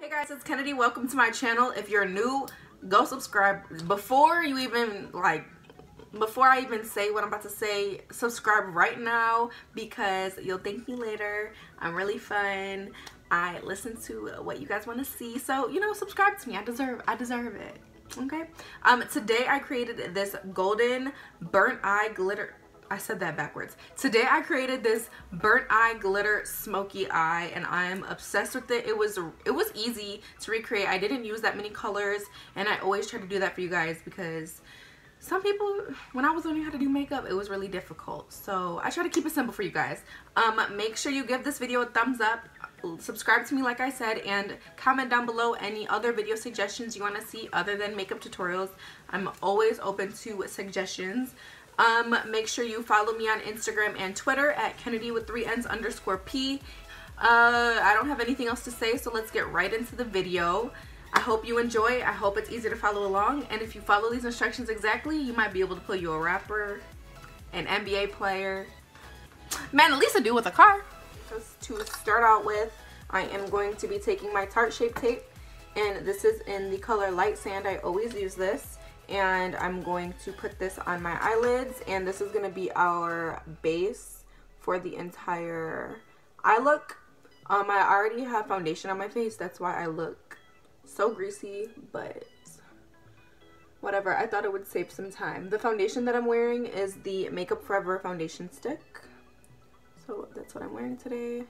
Hey guys, it's Kennedy. Welcome to my channel. If you're new, go subscribe. Before I even say what I'm about to say, subscribe right now because you'll thank me later. I'm really fun. I listen to what you guys want to see. So, you know, subscribe to me. I deserve it. Okay? Today I created this golden burnt eye glitter. I said that backwards. Today I created this burnt eye glitter smoky eye and I'm obsessed with it. It was easy to recreate. I didn't use that many colors and I always try to do that for you guys because some people, when I was learning how to do makeup, it was really difficult. So I try to keep it simple for you guys. Make sure you give this video a thumbs up, subscribe to me like I said, and comment down below any other video suggestions you want to see other than makeup tutorials. I'm always open to suggestions. Make sure you follow me on Instagram and Twitter at Kennedy with 3 Ns_P. I don't have anything else to say, so let's get right into the video. I hope you enjoy. I hope it's easy to follow along, and if you follow these instructions exactly, you might be able to pull you a rapper, an NBA player, man, at least a dude with a car. Just to start out with, I am going to be taking my Tarte Shape Tape, and this is in the color Light Sand. I always use this. And I'm going to put this on my eyelids, and this is going to be our base for the entire eye look. I already have foundation on my face, that's why I look so greasy, but whatever. I thought it would save some time. The foundation that I'm wearing is the Makeup Forever foundation stick, so that's what I'm wearing today.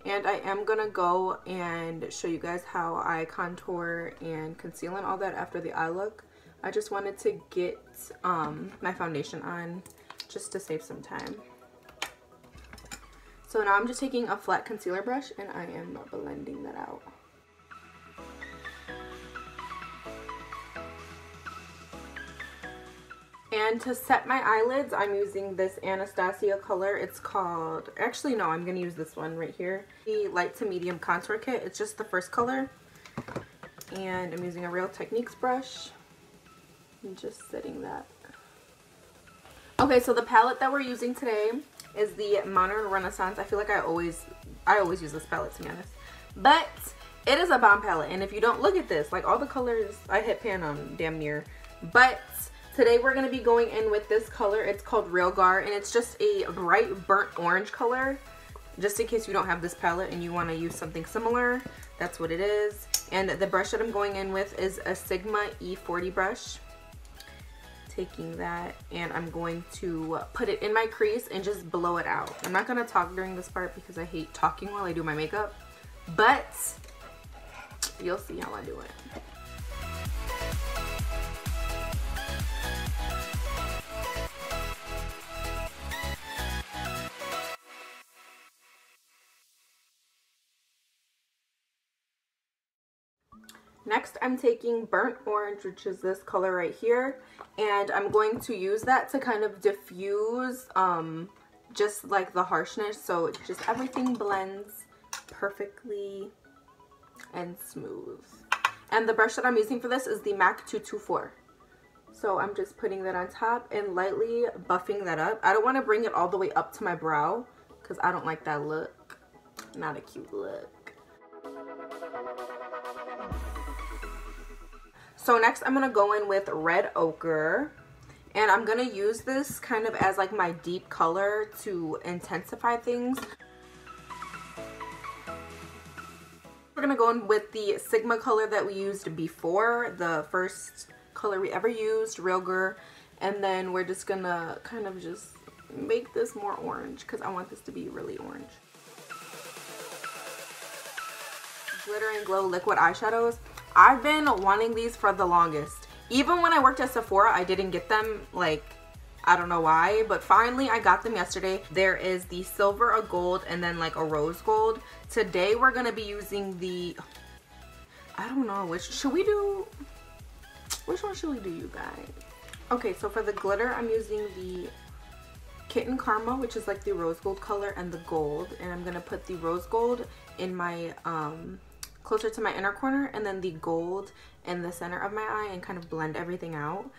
And I am gonna go and show you guys how I contour and conceal and all that after the eye look. I just wanted to get my foundation on just to save some time. So now I'm just taking a flat concealer brush and I am blending that out. And to set my eyelids, I'm using this Anastasia color. It's called, actually no, I'm going to use this one right here. The light to medium contour kit. It's just the first color. And I'm using a Real Techniques brush. I'm just setting that. Okay, so the palette that we're using today is the Modern Renaissance. I feel like I always use this palette, to be honest. But it is a bomb palette. And if you don't look at this, like all the colors, I hit pan on damn near. But today we're going to be going in with this color. It's called Real Gar, and it's just a bright burnt orange color. Just in case you don't have this palette and you want to use something similar, that's what it is. And the brush that I'm going in with is a Sigma E40 brush. Taking that, and I'm going to put it in my crease and just blow it out. I'm not going to talk during this part because I hate talking while I do my makeup, but you'll see how I do it. Next, I'm taking Burnt Orange, which is this color right here, and I'm going to use that to kind of diffuse just like the harshness, so just everything blends perfectly and smooth. And the brush that I'm using for this is the MAC 224. So I'm just putting that on top and lightly buffing that up. I don't want to bring it all the way up to my brow because I don't like that look. Not a cute look. So next I'm going to go in with Red Ochre, and I'm going to use this kind of as like my deep color to intensify things. We're going to go in with the Sigma color that we used before, the first color we ever used, Real Gar, and then we're just going to kind of just make this more orange because I want this to be really orange. Glitter and Glow liquid eyeshadows. I've been wanting these for the longest. Even when I worked at Sephora, I didn't get them. Like, I don't know why, but finally I got them yesterday. There is the silver, a gold, and then like a rose gold. Today we're gonna be using the, I don't know, which one should we do, you guys? Okay, so for the glitter, I'm using the Kitten Karma, which is like the rose gold color, and the gold. And I'm gonna put the rose gold in my closer to my inner corner, and then the gold in the center of my eye, and kind of blend everything out.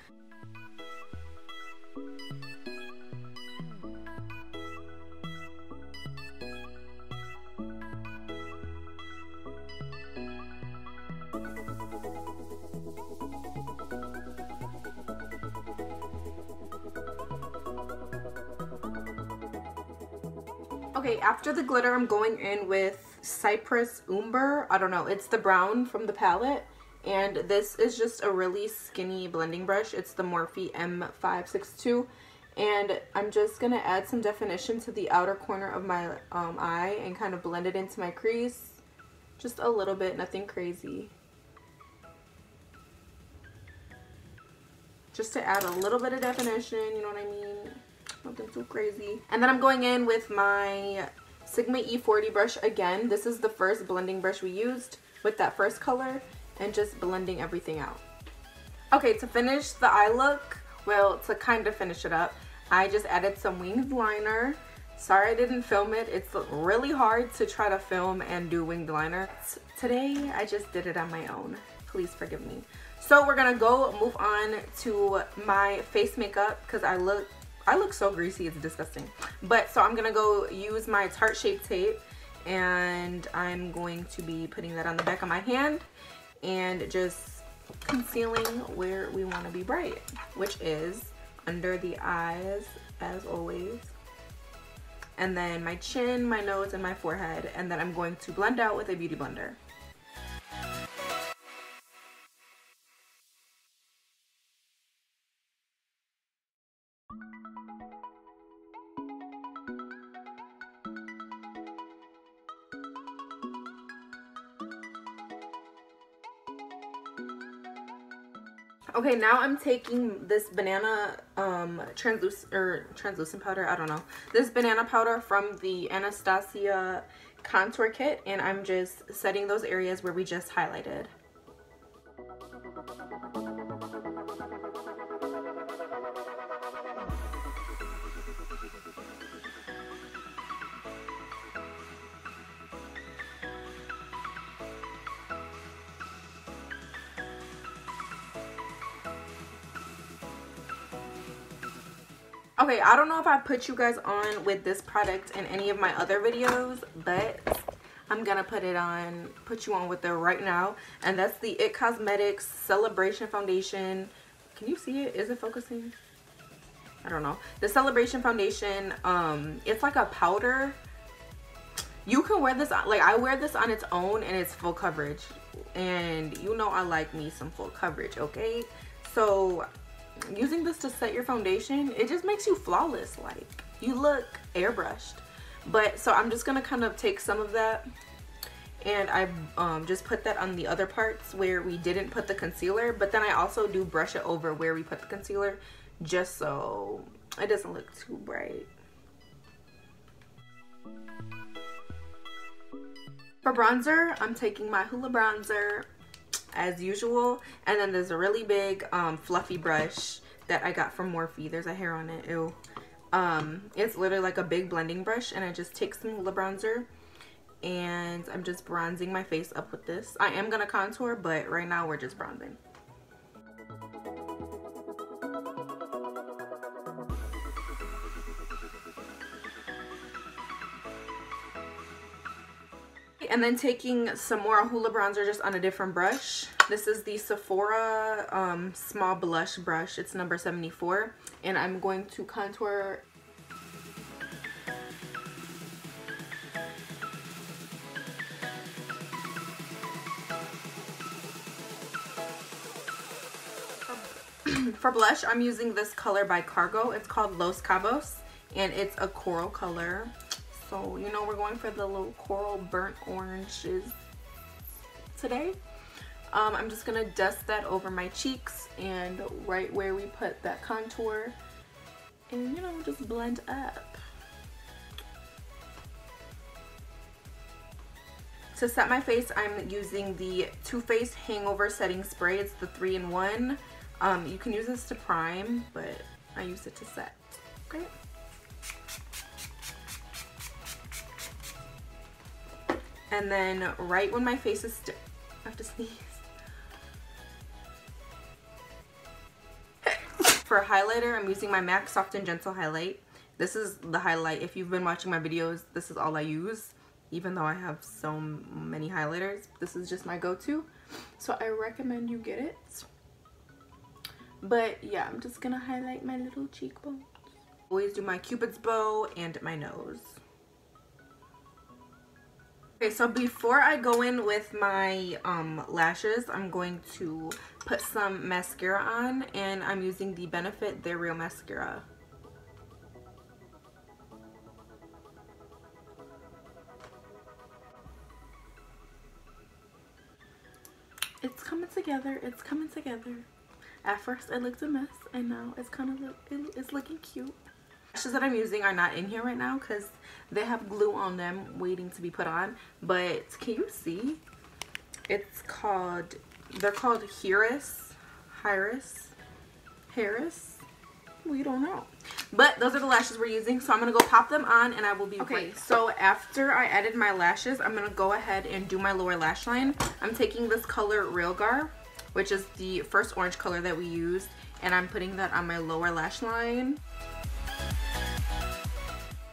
Okay, after the glitter, I'm going in with Cypress Umber. I don't know, it's the brown from the palette. And this is just a really skinny blending brush. It's the Morphe M562. And I'm just going to add some definition to the outer corner of my eye and kind of blend it into my crease. Just a little bit, nothing crazy. Just to add a little bit of definition, you know what I mean? Nothing too crazy. And then I'm going in with my Sigma E40 brush again. This is the first blending brush we used with that first color, and just blending everything out. Okay, to finish the eye look, well, to kind of finish it up, I just added some winged liner. Sorry I didn't film it. It's really hard to try to film and do winged liner. Today, I just did it on my own. Please forgive me. So we're gonna move on to my face makeup because I look so greasy, it's disgusting. But so I'm gonna go use my Tarte Shape Tape, and I'm going to be putting that on the back of my hand and just concealing where we want to be bright, which is under the eyes as always, and then my chin, my nose, and my forehead. And then I'm going to blend out with a beauty blender. Okay, now I'm taking this banana translucent powder, I don't know. This banana powder from the Anastasia contour kit, and I'm just setting those areas where we just highlighted. Okay, I don't know if I put you guys on with this product in any of my other videos, but I'm gonna put you on with it right now. And that's the It Cosmetics Celebration Foundation. Can you see it? Is it focusing? I don't know. The Celebration Foundation, it's like a powder. You can wear this, like I wear this on its own and it's full coverage. And you know I like me some full coverage, okay? So using this to set your foundation, it just makes you flawless. Like, you look airbrushed. But so I'm just gonna kind of take some of that, and I just put that on the other parts where we didn't put the concealer, but then I also do brush it over where we put the concealer, just so it doesn't look too bright. For bronzer, I'm taking my Hoola bronzer as usual, and then there's a really big fluffy brush that I got from Morphe. There's a hair on it, ew. It's literally like a big blending brush, and I just take some Hoola bronzer and I'm just bronzing my face up with this. I am gonna contour, but right now we're just bronzing. And then taking some more Hoola bronzer just on a different brush. This is the Sephora small blush brush. It's number 74. And I'm going to contour. For blush, I'm using this color by Cargo. It's called Los Cabos, and it's a coral color. So, you know, we're going for the little coral burnt oranges today. I'm just going to dust that over my cheeks and right where we put that contour. And, you know, just blend up. To set my face, I'm using the Too Faced Hangover Setting Spray. It's the 3-in-1. You can use this to prime, but I use it to set. Okay. And then right when my face is I have to sneeze. For highlighter, I'm using my MAC Soft and Gentle Highlight. This is the highlight. If you've been watching my videos, this is all I use. Even though I have so many highlighters, this is just my go-to. So I recommend you get it. But yeah, I'm just gonna highlight my little cheekbones. Always do my Cupid's bow and my nose. Okay, so before I go in with my lashes, I'm going to put some mascara on, and I'm using the Benefit They're Real mascara. It's coming together. It's coming together. At first it looked a mess, and now it's kind of it's looking cute. Lashes that I'm using are not in here right now because they have glue on them waiting to be put on. But can you see? It's called, they're called Harris. We don't know. But those are the lashes we're using, so I'm gonna go pop them on and I will be right. So after I added my lashes, I'm gonna go ahead and do my lower lash line. I'm taking this color Realgar, which is the first orange color that we used, and I'm putting that on my lower lash line.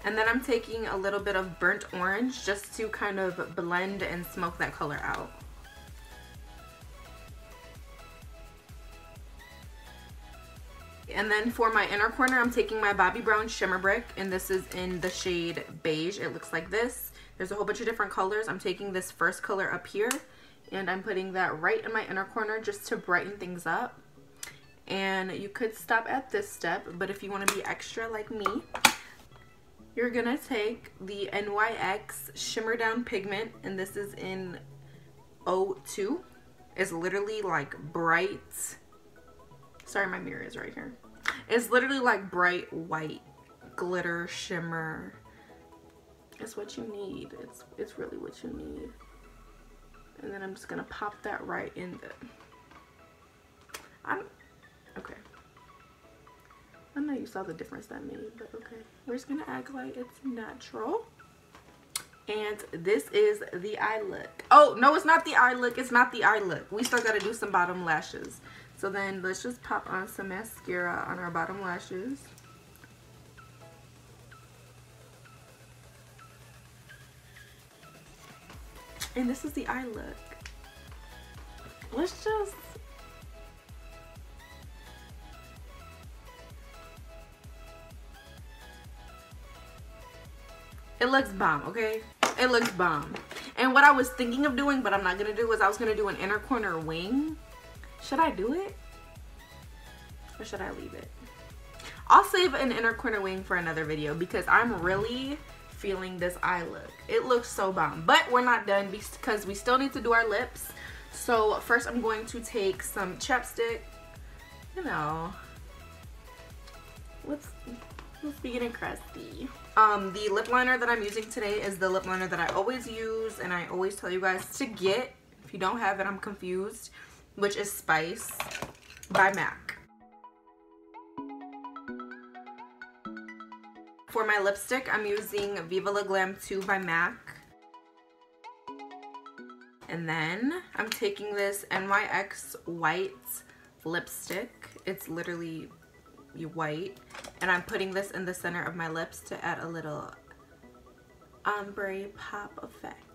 And then I'm taking a little bit of burnt orange just to kind of blend and smoke that color out. And then for my inner corner, I'm taking my Bobbi Brown Shimmer Brick, and this is in the shade Beige. It looks like this. There's a whole bunch of different colors. I'm taking this first color up here, and I'm putting that right in my inner corner just to brighten things up. And you could stop at this step, but if you want to be extra like me, you're gonna take the NYX Shimmer Down Pigment, and this is in 02. It's literally like bright, sorry my mirror is right here. It's literally like bright white glitter shimmer. It's what you need. It's really what you need. And then I'm just gonna pop that right in the, okay. I know you saw the difference that made, but okay. We're just gonna act like it's natural. And this is the eye look. Oh, no, it's not the eye look. It's not the eye look. We still gotta do some bottom lashes. So then let's just pop on some mascara on our bottom lashes. And this is the eye look. Let's just, it looks bomb, okay? It looks bomb. And what I was thinking of doing, but I'm not gonna do, is I was gonna do an inner corner wing. Should I do it? Or should I leave it? I'll save an inner corner wing for another video because I'm really feeling this eye look. It looks so bomb. But we're not done because we still need to do our lips. So first I'm going to take some chapstick. You know, let's be getting crusty. The lip liner that I'm using today is the lip liner that I always use and I always tell you guys to get. If you don't have it, I'm confused. Which is Spice by MAC. For my lipstick, I'm using Viva La Glam 2 by MAC. And then I'm taking this NYX white lipstick. It's literally white. And I'm putting this in the center of my lips to add a little ombre pop effect.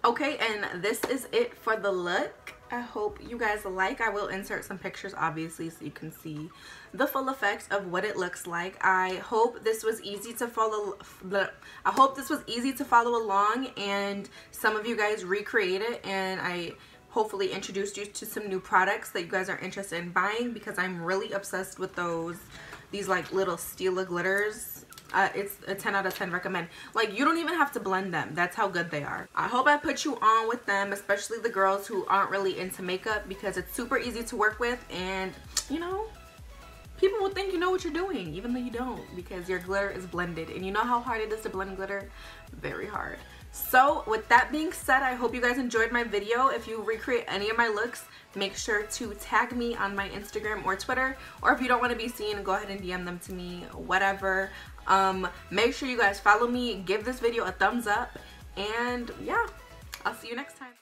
Okay, and this is it for the look. I hope you guys like. I will insert some pictures obviously so you can see the full effects of what it looks like. I hope this was easy to follow. I hope this was easy to follow along and some of you guys recreate it, and I hopefully introduced you to some new products that you guys are interested in buying because I'm really obsessed with these like little Stila glitters. It's a 10 out of 10 recommend. Like, you don't even have to blend them. That's how good they are. I hope I put you on with them, especially the girls who aren't really into makeup, because it's super easy to work with, and you know, people will think you know what you're doing even though you don't, because your glitter is blended, and you know how hard it is to blend glitter? Very hard. So with that being said, I hope you guys enjoyed my video. If you recreate any of my looks, make sure to tag me on my Instagram or Twitter, or if you don't want to be seen, go ahead and DM them to me, whatever. Make sure you guys follow me, give this video a thumbs up, and yeah, I'll see you next time.